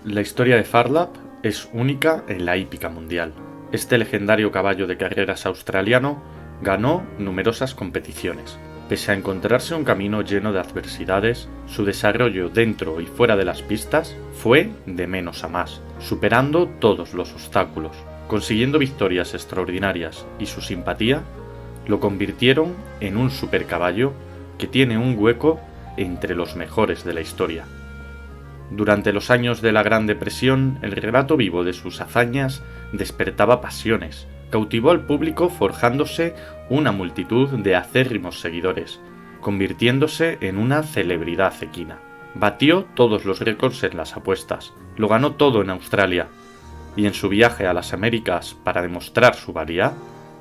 La historia de Farlap es única en la hípica mundial. Este legendario caballo de carreras australiano ganó numerosas competiciones. Pese a encontrarse un camino lleno de adversidades, su desarrollo dentro y fuera de las pistas fue de menos a más, superando todos los obstáculos, consiguiendo victorias extraordinarias, y su simpatía lo convirtieron en un supercaballo que tiene un hueco entre los mejores de la historia. Durante los años de la Gran Depresión, el relato vivo de sus hazañas despertaba pasiones, cautivó al público forjándose una multitud de acérrimos seguidores, convirtiéndose en una celebridad equina. Batió todos los récords en las apuestas, lo ganó todo en Australia, y en su viaje a las Américas para demostrar su valía,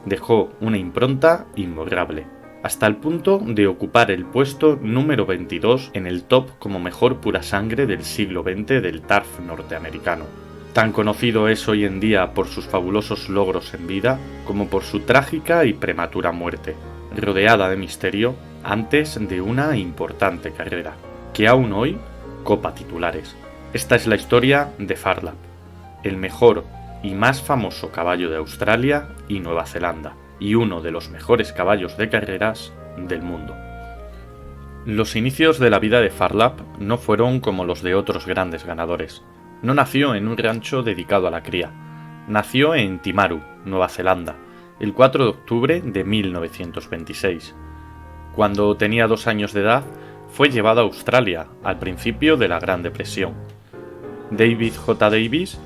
dejó una impronta imborrable, hasta el punto de ocupar el puesto número 22 en el top como mejor purasangre del siglo XX del turf norteamericano. Tan conocido es hoy en día por sus fabulosos logros en vida como por su trágica y prematura muerte, rodeada de misterio antes de una importante carrera, que aún hoy copa titulares. Esta es la historia de Farlap, el mejor y más famoso caballo de Australia y Nueva Zelanda, y uno de los mejores caballos de carreras del mundo. Los inicios de la vida de Farlap no fueron como los de otros grandes ganadores. No nació en un rancho dedicado a la cría. Nació en Timaru, Nueva Zelanda, el 4 de octubre de 1926. Cuando tenía 2 años de edad, fue llevado a Australia al principio de la Gran Depresión. David J. Davis,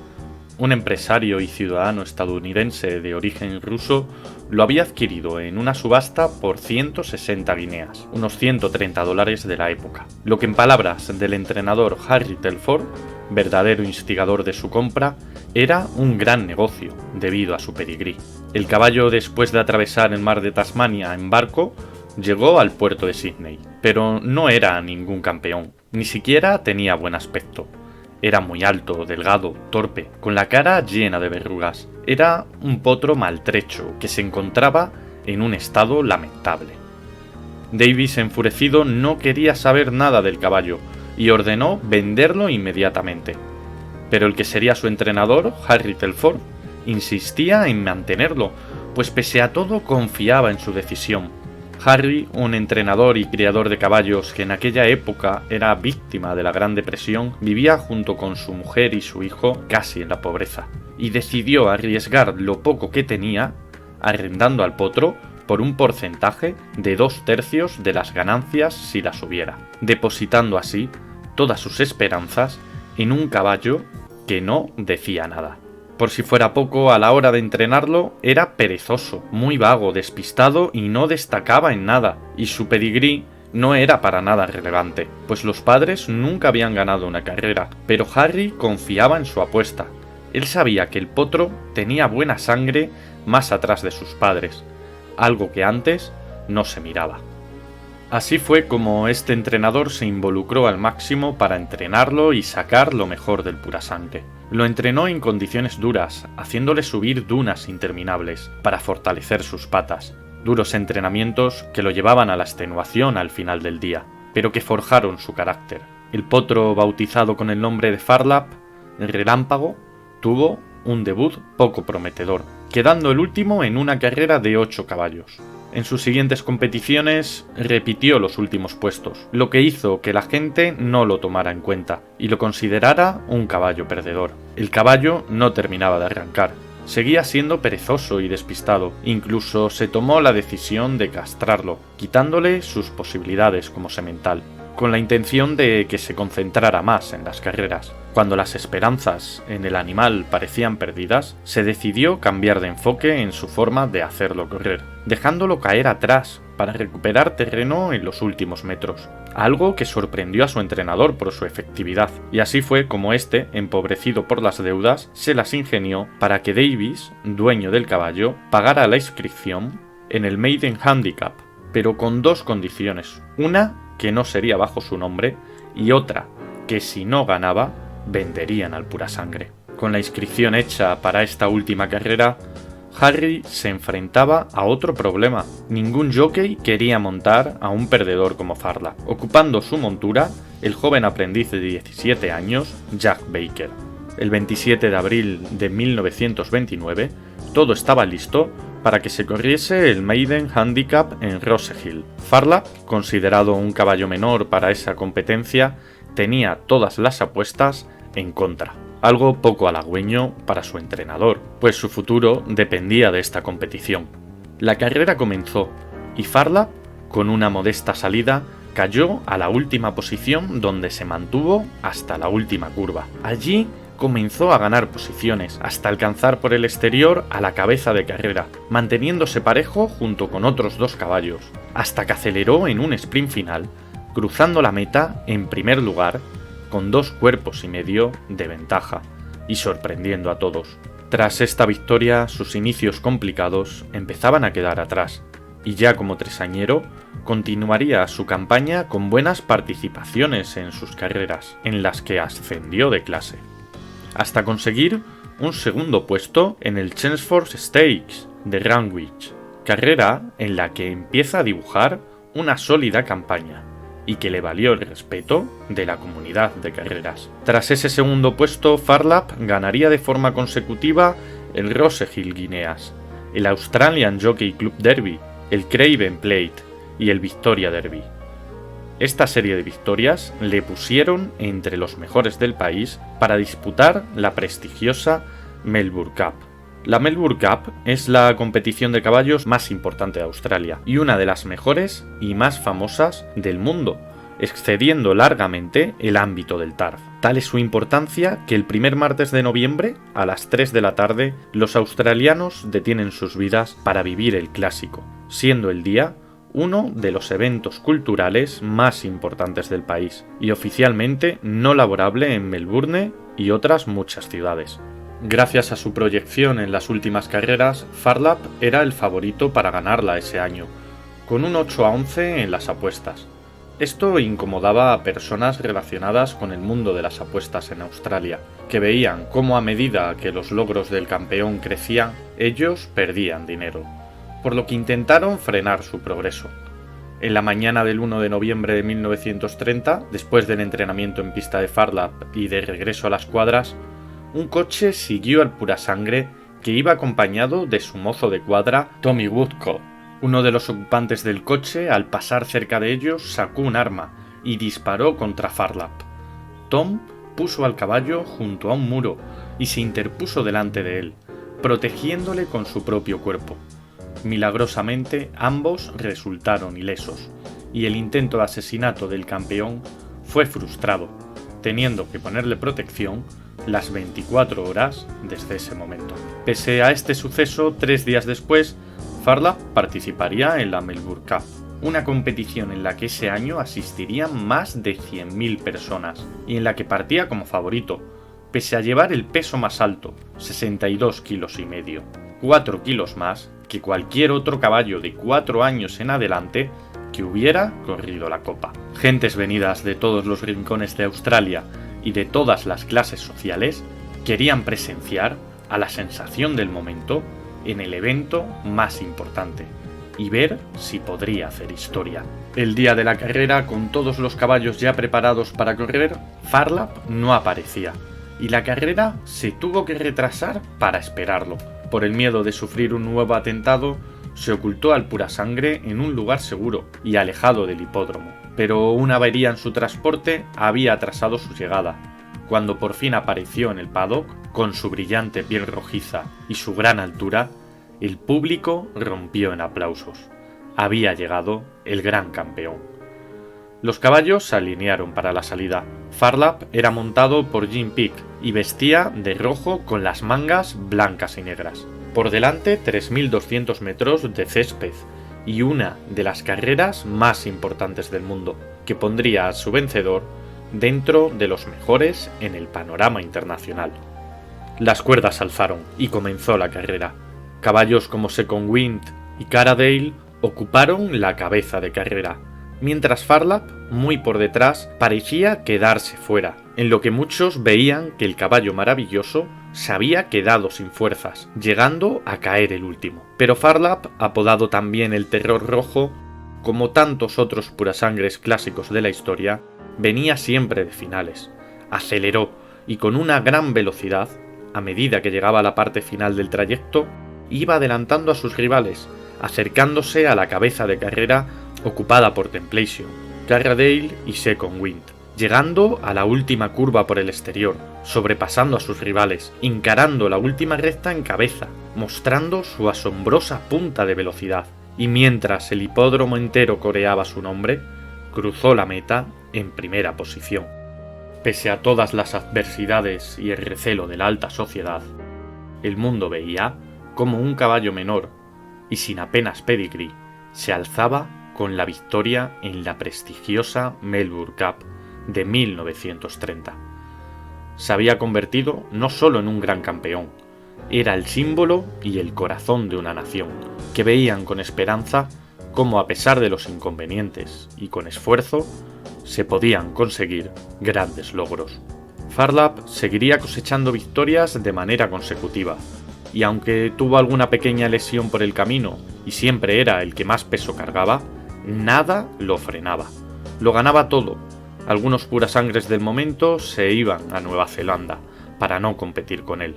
un empresario y ciudadano estadounidense de origen ruso, lo había adquirido en una subasta por 160 guineas, unos $130 de la época, lo que en palabras del entrenador Harry Telford, verdadero instigador de su compra, era un gran negocio debido a su pedigrí. El caballo, después de atravesar el mar de Tasmania en barco, llegó al puerto de Sydney, pero no era ningún campeón, ni siquiera tenía buen aspecto. Era muy alto, delgado, torpe, con la cara llena de verrugas. Era un potro maltrecho que se encontraba en un estado lamentable. Davis, enfurecido, no quería saber nada del caballo y ordenó venderlo inmediatamente. Pero el que sería su entrenador, Harry Telford, insistía en mantenerlo, pues pese a todo confiaba en su decisión. Harry, un entrenador y criador de caballos que en aquella época era víctima de la Gran Depresión, vivía junto con su mujer y su hijo casi en la pobreza, y decidió arriesgar lo poco que tenía, arrendando al potro por un porcentaje de 2/3 de las ganancias si las hubiera, depositando así todas sus esperanzas en un caballo que no decía nada. Por si fuera poco, a la hora de entrenarlo, era perezoso, muy vago, despistado y no destacaba en nada, y su pedigrí no era para nada relevante, pues los padres nunca habían ganado una carrera, pero Harry confiaba en su apuesta. Él sabía que el potro tenía buena sangre más atrás de sus padres, algo que antes no se miraba. Así fue como este entrenador se involucró al máximo para entrenarlo y sacar lo mejor del purasangre. Lo entrenó en condiciones duras, haciéndole subir dunas interminables para fortalecer sus patas. Duros entrenamientos que lo llevaban a la extenuación al final del día, pero que forjaron su carácter. El potro, bautizado con el nombre de Farlap, el Relámpago, tuvo un debut poco prometedor, quedando el último en una carrera de 8 caballos. En sus siguientes competiciones repitió los últimos puestos, lo que hizo que la gente no lo tomara en cuenta y lo considerara un caballo perdedor. El caballo no terminaba de arrancar, seguía siendo perezoso y despistado, incluso se tomó la decisión de castrarlo, quitándole sus posibilidades como semental, con la intención de que se concentrara más en las carreras. Cuando las esperanzas en el animal parecían perdidas, se decidió cambiar de enfoque en su forma de hacerlo correr, dejándolo caer atrás para recuperar terreno en los últimos metros, algo que sorprendió a su entrenador por su efectividad, y así fue como este, empobrecido por las deudas, se las ingenió para que Davis, dueño del caballo, pagara la inscripción en el Maiden Handicap, pero con 2 condiciones: una, que no sería bajo su nombre, y otra, que si no ganaba, venderían al purasangre. Con la inscripción hecha para esta última carrera, Harry se enfrentaba a otro problema. Ningún jockey quería montar a un perdedor como Farlap, ocupando su montura el joven aprendiz de 17 años, Jack Baker. El 27 de abril de 1929, todo estaba listo para que se corriese el Maiden Handicap en Rosehill. Farlap, considerado un caballo menor para esa competencia, tenía todas las apuestas en contra. Algo poco halagüeño para su entrenador, pues su futuro dependía de esta competición. La carrera comenzó y Farlap, con una modesta salida, cayó a la última posición donde se mantuvo hasta la última curva. Allí comenzó a ganar posiciones hasta alcanzar por el exterior a la cabeza de carrera, manteniéndose parejo junto con otros dos caballos, hasta que aceleró en un sprint final, cruzando la meta en primer lugar con 2 cuerpos y medio de ventaja y sorprendiendo a todos. Tras esta victoria, sus inicios complicados empezaban a quedar atrás y ya como tresañero continuaría su campaña con buenas participaciones en sus carreras, en las que ascendió de clase, hasta conseguir un segundo puesto en el Chelmsford Stakes de Randwick, carrera en la que empieza a dibujar una sólida campaña y que le valió el respeto de la comunidad de carreras. Tras ese segundo puesto, Farlap ganaría de forma consecutiva el Rosehill Guineas, el Australian Jockey Club Derby, el Craven Plate y el Victoria Derby. Esta serie de victorias le pusieron entre los mejores del país para disputar la prestigiosa Melbourne Cup. La Melbourne Cup es la competición de caballos más importante de Australia y una de las mejores y más famosas del mundo, excediendo largamente el ámbito del turf. Tal es su importancia que el primer martes de noviembre, a las 3 de la tarde, los australianos detienen sus vidas para vivir el clásico, siendo el día uno de los eventos culturales más importantes del país y oficialmente no laborable en Melbourne y otras muchas ciudades. Gracias a su proyección en las últimas carreras, Farlap era el favorito para ganarla ese año, con un 8-11 en las apuestas. Esto incomodaba a personas relacionadas con el mundo de las apuestas en Australia, que veían cómo a medida que los logros del campeón crecían, ellos perdían dinero, por lo que intentaron frenar su progreso. En la mañana del 1 de noviembre de 1930, después del entrenamiento en pista de Farlap y de regreso a las cuadras, un coche siguió al purasangre que iba acompañado de su mozo de cuadra, Tommy Woodcock. Uno de los ocupantes del coche, al pasar cerca de ellos, sacó un arma y disparó contra Farlap. Tom puso al caballo junto a un muro y se interpuso delante de él, protegiéndole con su propio cuerpo. Milagrosamente, ambos resultaron ilesos, y el intento de asesinato del campeón fue frustrado, teniendo que ponerle protección las 24 horas desde ese momento. Pese a este suceso, 3 días después, Farlap participaría en la Melbourne Cup, una competición en la que ese año asistirían más de 100.000 personas y en la que partía como favorito, pese a llevar el peso más alto, 62,5 kilos, 4 kilos más que cualquier otro caballo de 4 años en adelante que hubiera corrido la copa. Gentes venidas de todos los rincones de Australia y de todas las clases sociales querían presenciar a la sensación del momento en el evento más importante y ver si podría hacer historia. El día de la carrera, con todos los caballos ya preparados para correr, Farlap no aparecía y la carrera se tuvo que retrasar para esperarlo. Por el miedo de sufrir un nuevo atentado, se ocultó al purasangre en un lugar seguro y alejado del hipódromo. Pero una avería en su transporte había atrasado su llegada. Cuando por fin apareció en el paddock, con su brillante piel rojiza y su gran altura, el público rompió en aplausos. Había llegado el gran campeón. Los caballos se alinearon para la salida. Farlap era montado por Jim Peake y vestía de rojo con las mangas blancas y negras. Por delante, 3.200 metros de césped y una de las carreras más importantes del mundo, que pondría a su vencedor dentro de los mejores en el panorama internacional. Las cuerdas se alzaron y comenzó la carrera. Caballos como Second Wind y Caradale ocuparon la cabeza de carrera, mientras Farlap, muy por detrás, parecía quedarse fuera, en lo que muchos veían que el caballo maravilloso se había quedado sin fuerzas, llegando a caer el último. Pero Farlap, apodado también el Terror Rojo, como tantos otros purasangres clásicos de la historia, venía siempre de finales. Aceleró y con una gran velocidad, a medida que llegaba a la parte final del trayecto, iba adelantando a sus rivales, acercándose a la cabeza de carrera ocupada por Temptation, Carradale y Second Wind, llegando a la última curva por el exterior, sobrepasando a sus rivales, encarando la última recta en cabeza, mostrando su asombrosa punta de velocidad, y mientras el hipódromo entero coreaba su nombre, cruzó la meta en primera posición. Pese a todas las adversidades y el recelo de la alta sociedad, el mundo veía cómo un caballo menor y sin apenas pedigrí se alzaba con la victoria en la prestigiosa Melbourne Cup de 1930. Se había convertido no solo en un gran campeón, era el símbolo y el corazón de una nación, que veían con esperanza cómo, a pesar de los inconvenientes y con esfuerzo, se podían conseguir grandes logros. Phar Lap seguiría cosechando victorias de manera consecutiva, y aunque tuvo alguna pequeña lesión por el camino y siempre era el que más peso cargaba, nada lo frenaba. Lo ganaba todo. Algunos purasangres del momento se iban a Nueva Zelanda para no competir con él.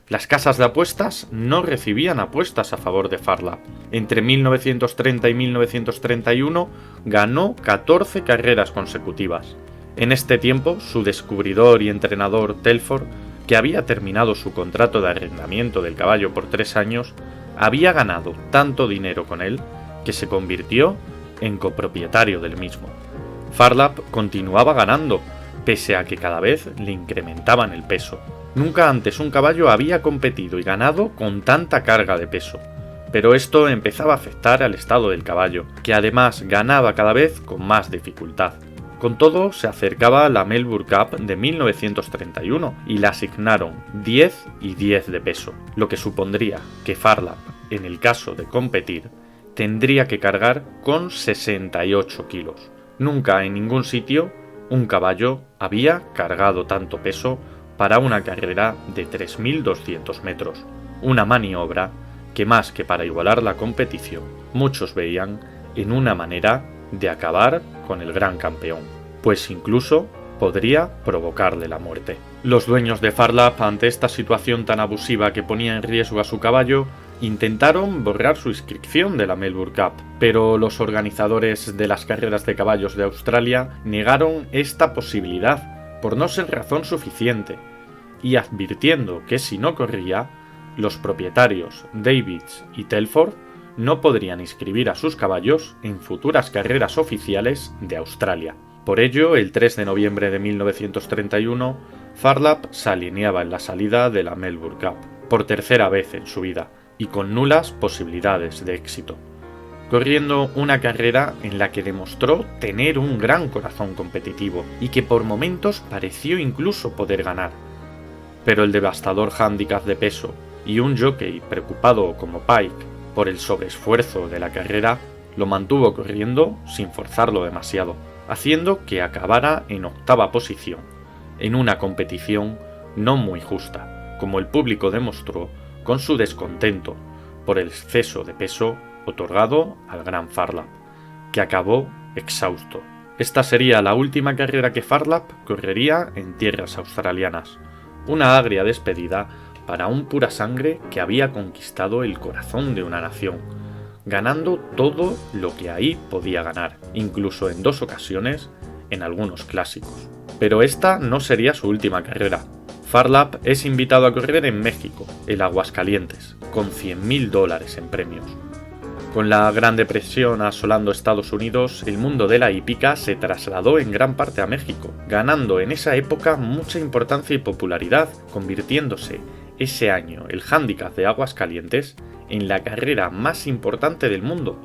Las casas de apuestas no recibían apuestas a favor de Phar Lap. Entre 1930 y 1931 ganó 14 carreras consecutivas. En este tiempo, su descubridor y entrenador Telford, que había terminado su contrato de arrendamiento del caballo por 3 años, había ganado tanto dinero con él que se convirtió en copropietario del mismo. Phar Lap continuaba ganando, pese a que cada vez le incrementaban el peso. Nunca antes un caballo había competido y ganado con tanta carga de peso, pero esto empezaba a afectar al estado del caballo, que además ganaba cada vez con más dificultad. Con todo, se acercaba la Melbourne Cup de 1931 y le asignaron 10 y 10 de peso, lo que supondría que Phar Lap, en el caso de competir, tendría que cargar con 68 kilos. Nunca en ningún sitio un caballo había cargado tanto peso para una carrera de 3.200 metros, una maniobra que, más que para igualar la competición, muchos veían en una manera de acabar con el gran campeón, pues incluso podría provocarle la muerte. Los dueños de Phar Lap, ante esta situación tan abusiva que ponía en riesgo a su caballo, intentaron borrar su inscripción de la Melbourne Cup, pero los organizadores de las carreras de caballos de Australia negaron esta posibilidad por no ser razón suficiente, y advirtiendo que si no corría, los propietarios Davids y Telford no podrían inscribir a sus caballos en futuras carreras oficiales de Australia. Por ello, el 3 de noviembre de 1931, Phar Lap se alineaba en la salida de la Melbourne Cup, por tercera vez en su vida, y con nulas posibilidades de éxito, corriendo una carrera en la que demostró tener un gran corazón competitivo y que por momentos pareció incluso poder ganar. Pero el devastador hándicap de peso y un jockey preocupado como Pike por el sobreesfuerzo de la carrera lo mantuvo corriendo sin forzarlo demasiado, haciendo que acabara en octava posición, en una competición no muy justa, como el público demostró con su descontento por el exceso de peso otorgado al gran Phar Lap, que acabó exhausto. Esta sería la última carrera que Phar Lap correría en tierras australianas, una agria despedida para un purasangre que había conquistado el corazón de una nación, ganando todo lo que ahí podía ganar, incluso en 2 ocasiones en algunos clásicos. Pero esta no sería su última carrera. Phar Lap es invitado a correr en México, el Aguascalientes, con $100.000 en premios. Con la Gran Depresión asolando Estados Unidos, el mundo de la hípica se trasladó en gran parte a México, ganando en esa época mucha importancia y popularidad, convirtiéndose ese año el Handicap de Aguascalientes en la carrera más importante del mundo,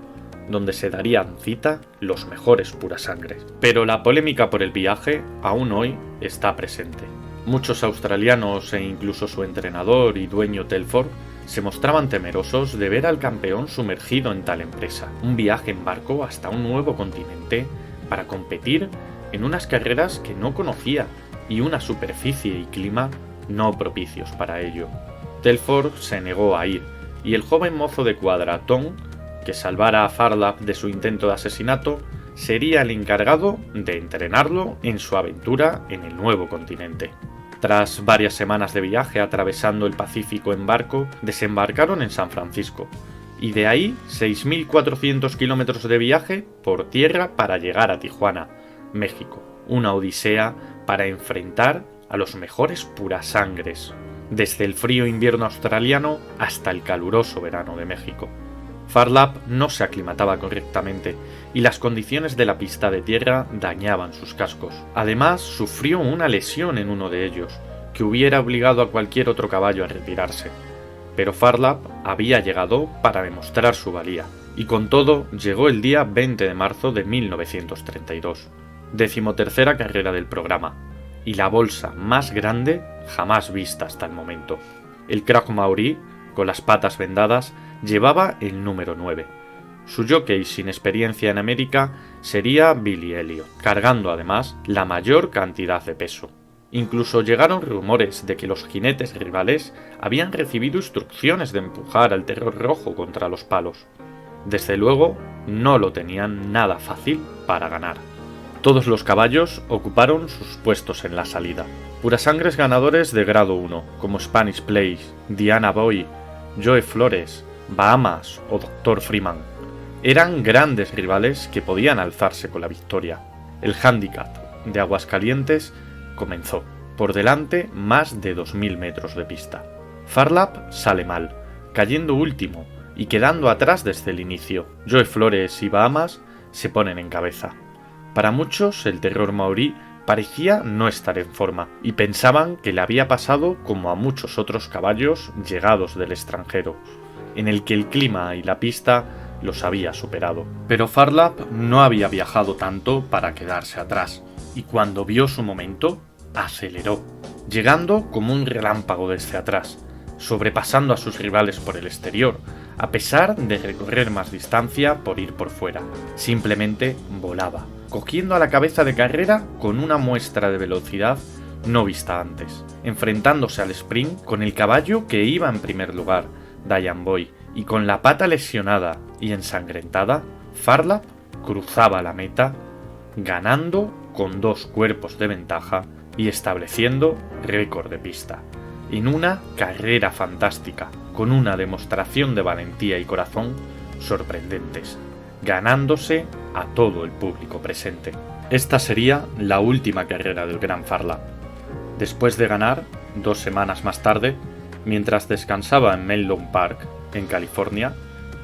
donde se darían cita los mejores purasangres. Pero la polémica por el viaje aún hoy está presente. Muchos australianos e incluso su entrenador y dueño Telford se mostraban temerosos de ver al campeón sumergido en tal empresa, un viaje en barco hasta un nuevo continente para competir en unas carreras que no conocía y una superficie y clima no propicios para ello. Telford se negó a ir, y el joven mozo de cuadra, Tom, que salvara a Phar Lap de su intento de asesinato, sería el encargado de entrenarlo en su aventura en el nuevo continente. Tras varias semanas de viaje atravesando el Pacífico en barco, desembarcaron en San Francisco, y de ahí 6.400 kilómetros de viaje por tierra para llegar a Tijuana, México. Una odisea para enfrentar a los mejores purasangres, desde el frío invierno australiano hasta el caluroso verano de México. Farlap no se aclimataba correctamente y las condiciones de la pista de tierra dañaban sus cascos. Además, sufrió una lesión en uno de ellos, que hubiera obligado a cualquier otro caballo a retirarse. Pero Farlap había llegado para demostrar su valía, y con todo llegó el día 20 de marzo de 1932, 13ª carrera del programa, y la bolsa más grande jamás vista hasta el momento. El crack maorí, con las patas vendadas, llevaba el número 9. Su jockey sin experiencia en América sería Billy Elliot, cargando además la mayor cantidad de peso. Incluso llegaron rumores de que los jinetes rivales habían recibido instrucciones de empujar al Terror Rojo contra los palos. Desde luego, no lo tenían nada fácil para ganar. Todos los caballos ocuparon sus puestos en la salida. Purasangres ganadores de grado 1, como Spanish Place, Diana Boy, Joe Flores, Bahamas o Dr. Freeman, eran grandes rivales que podían alzarse con la victoria. El handicap de Aguascalientes comenzó. Por delante, más de 2.000 metros de pista. Farlap sale mal, cayendo último y quedando atrás desde el inicio. Joe Flores y Bahamas se ponen en cabeza. Para muchos, el Terror Maorí parecía no estar en forma y pensaban que le había pasado como a muchos otros caballos llegados del extranjero, en el que el clima y la pista los había superado. Pero Farlap no había viajado tanto para quedarse atrás, y cuando vio su momento, aceleró, llegando como un relámpago desde atrás, sobrepasando a sus rivales por el exterior, a pesar de recorrer más distancia por ir por fuera. Simplemente volaba, cogiendo a la cabeza de carrera con una muestra de velocidad no vista antes, enfrentándose al sprint con el caballo que iba en primer lugar, Diane Boy, y con la pata lesionada y ensangrentada, Farlap cruzaba la meta, ganando con 2 cuerpos de ventaja y estableciendo récord de pista, en una carrera fantástica, con una demostración de valentía y corazón sorprendentes, ganándose a todo el público presente. Esta sería la última carrera del Gran Farlap. Después de ganar, 2 semanas más tarde, mientras descansaba en Menlo Park, en California,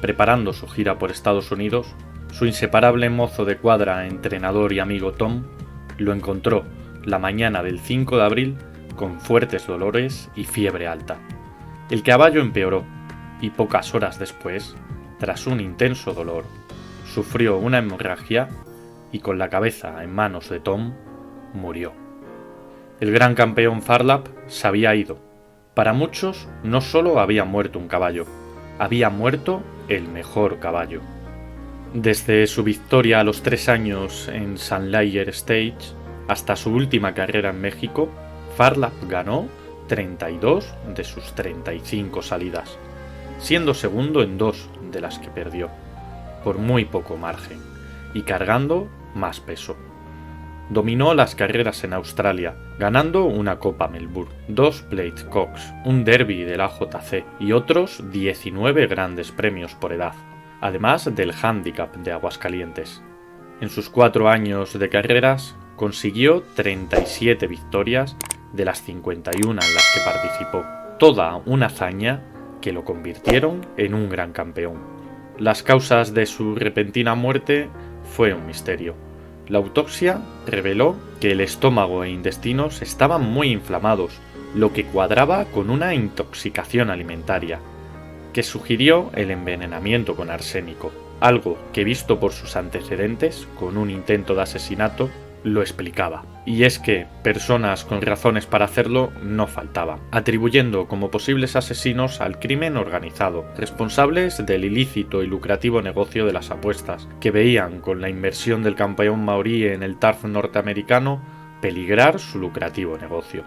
preparando su gira por Estados Unidos, su inseparable mozo de cuadra, entrenador y amigo Tom, lo encontró la mañana del 5 de abril con fuertes dolores y fiebre alta. El caballo empeoró y pocas horas después, tras un intenso dolor, sufrió una hemorragia y con la cabeza en manos de Tom, murió. El gran campeón Farlap se había ido. Para muchos no solo había muerto un caballo, había muerto el mejor caballo. Desde su victoria a los 3 años en St. Leger Stage hasta su última carrera en México, Farlap ganó 32 de sus 35 salidas, siendo segundo en 2 de las que perdió, por muy poco margen, y cargando más peso. Dominó las carreras en Australia, ganando una Copa Melbourne, 2 Plate Cox, un Derby de la JC y otros 19 grandes premios por edad, además del Handicap de Aguascalientes. En sus 4 años de carreras consiguió 37 victorias de las 51 en las que participó, toda una hazaña que lo convirtieron en un gran campeón. Las causas de su repentina muerte fue un misterio. La autopsia reveló que el estómago e intestinos estaban muy inflamados, lo que cuadraba con una intoxicación alimentaria, que sugirió el envenenamiento con arsénico, algo que visto por sus antecedentes con un intento de asesinato lo explicaba. Y es que personas con razones para hacerlo no faltaban, atribuyendo como posibles asesinos al crimen organizado, responsables del ilícito y lucrativo negocio de las apuestas, que veían con la inversión del campeón maorí en el turf norteamericano peligrar su lucrativo negocio.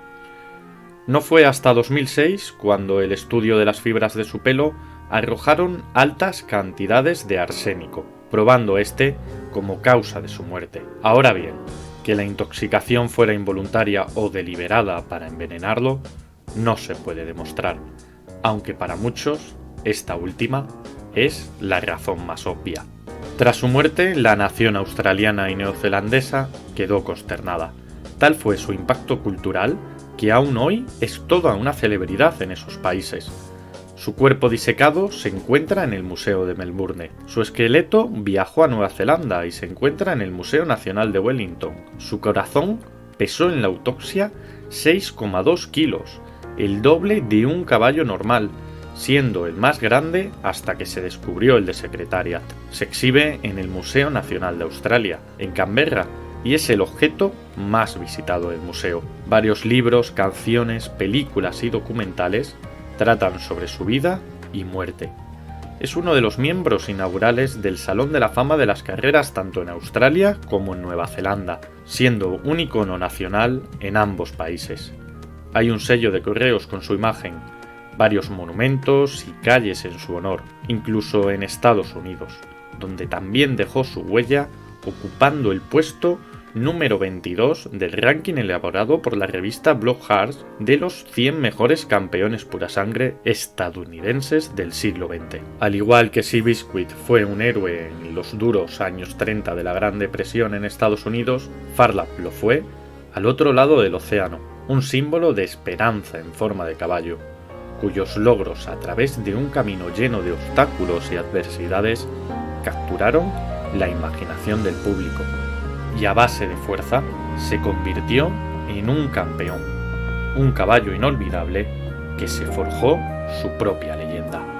No fue hasta 2006 cuando el estudio de las fibras de su pelo arrojaron altas cantidades de arsénico, probando este como causa de su muerte. Ahora bien, Que la intoxicación fuera involuntaria o deliberada para envenenarlo no se puede demostrar, aunque para muchos esta última es la razón más obvia. Tras su muerte, la nación australiana y neozelandesa quedó consternada. Tal fue su impacto cultural que aún hoy es toda una celebridad en esos países. Su cuerpo disecado se encuentra en el Museo de Melbourne. Su esqueleto viajó a Nueva Zelanda y se encuentra en el Museo Nacional de Wellington. Su corazón pesó en la autopsia 6,2 kilos, el doble de un caballo normal, siendo el más grande hasta que se descubrió el de Secretariat. Se exhibe en el Museo Nacional de Australia, en Canberra, y es el objeto más visitado del museo. Varios libros, canciones, películas y documentales tratan sobre su vida y muerte. Es uno de los miembros inaugurales del Salón de la Fama de las Carreras tanto en Australia como en Nueva Zelanda, siendo un icono nacional en ambos países. Hay un sello de correos con su imagen, varios monumentos y calles en su honor, incluso en Estados Unidos, donde también dejó su huella ocupando el puesto número 22 del ranking elaborado por la revista Blog Hearts de los 100 mejores campeones pura sangre estadounidenses del siglo XX. Al igual que Seabiscuit fue un héroe en los duros años 30 de la Gran Depresión en Estados Unidos, Farlap lo fue al otro lado del océano, un símbolo de esperanza en forma de caballo, cuyos logros a través de un camino lleno de obstáculos y adversidades capturaron la imaginación del público y a base de fuerza se convirtió en un campeón, un caballo inolvidable que se forjó su propia leyenda.